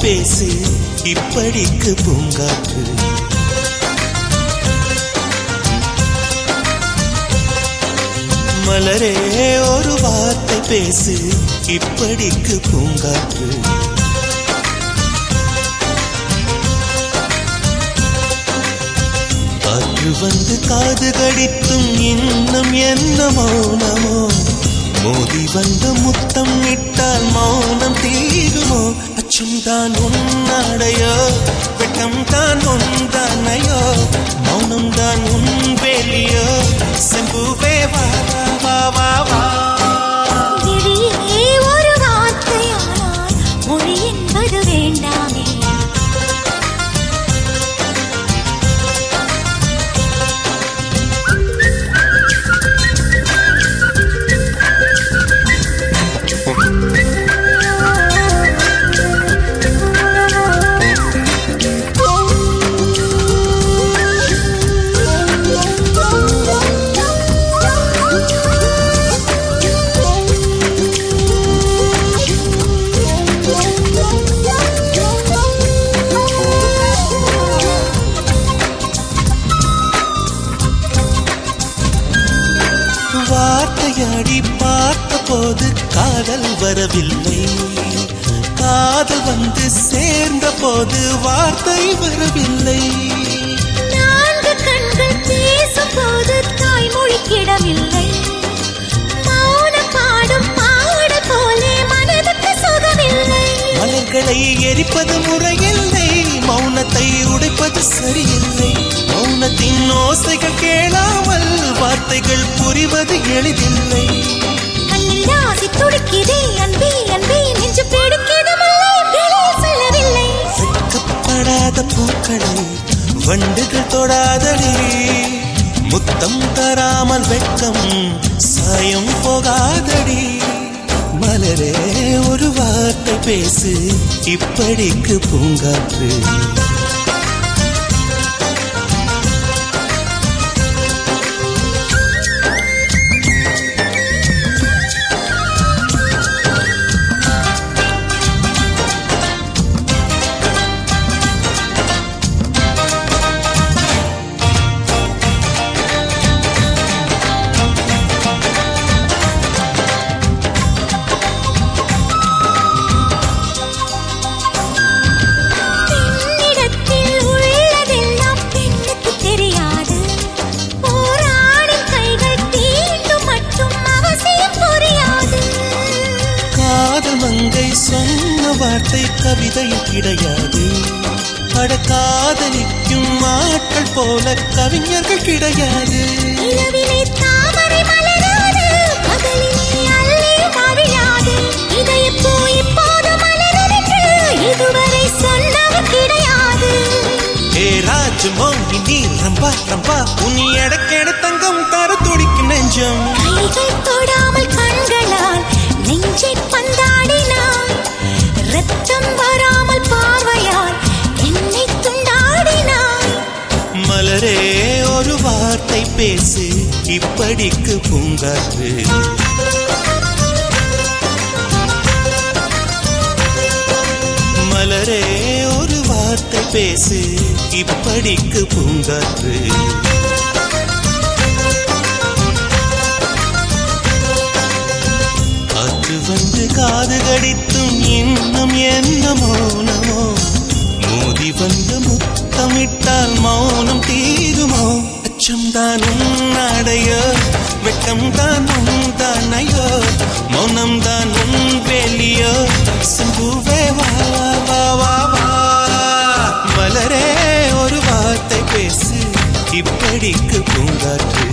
பேசு இப்படிக்கு பூங்காற்று. மலரே ஒரு வார்த்தை பேசு இப்படிக்கு பூங்காற்று. காற்று வந்து காது கடித்தும் இன்னும் என்ன மௌனமோ, மோதி வந்து முத்தம் இட்டால் மௌனம் தீருமோ. அச்சம்தான் உன்னாடையோ, வெட்கம்தான் உன்தானையோ, மௌனம்தான் உன் வேலியோ. செம்புவே வா வா வா வா. ஒரு வார்த்தையானால் மொழி என்பது வேண்டாமே. வார்த்தையாடி பார்த்த போது காதல் வரவில்லை, காதல் வந்து சேர்ந்த போது வார்த்தை வரவில்லை. நான்கு கண்கள் பேசும் போது தாய்மொழி கிடமில்லை, மௌனம் பாடும் பாடல் போலே மனதுக்கு சுகமில்லை. மலர்களை எரிப்பது முறையில்லை, மௌனத்தை உடைப்பது சரியில்லை. மௌனத்தின் ஓசைகள் கேளாமல் வார்த்தைகள் புரிவது எளிதில்லை. கண்ணில் ஆசை துடிக்குதே அன்பே அன்பே, நெஞ்சு பிடிக்குது மல்லை வெளியே சொல்லவில்லை. வெட்கப்படாத பூக்களை வண்டுகள் தொடாதடி, முத்தம் தராமல் வெட்கம் சாயம் போகாதடி. மலரே ஒரு வார்த்தை பேசு இப்படிக்கு பூங்காற்று. சொன்ன வார்த்தை கவிதையில் கிடையாது, அட காதலிக்கும் ஆட்கள் போல கவிஞர்கள் கிடையாது. தாமரை மலராது பகலிலே அள்ளி மவிழாது, இதயப்பூ இப்போது மலரென்று இதுவரை சொன்னவர் கிடையாது. ஏ ராஜு மோகி நீ ரம்பா ரம்பா, உன் எடக்கெட தங்கம் தர துடிக்கும் நெஞ்சம். கைகள் தொடாமல் கண்களால் நெஞ்சை பந்தாடினாய், ரத்தம் வராமல் பார்வையால் என்னை துண்டாடினாய். மலரே ஒரு வார்த்தை பேசு இப்படிக்கு பூங்காற்று. மலரே ஒரு வார்த்தை பேசு இப்படிக்கு பூங்காற்று. காற்று வந்து காது கடித்தும் இன்னும் என்ன மௌனமோ, மோதி வந்து முத்தமிட்டால் மௌனம் தீருமோ. அச்சம்தான் உன்னாடையோ, வெட்கம்தான் உன்தானையோ, மௌனம்தான் உன் வேலியோ. செம்புவே வா வா வா வா. மலரே ஒரு வார்த்தை பேசு இப்படிக்கு பூங்காற்று.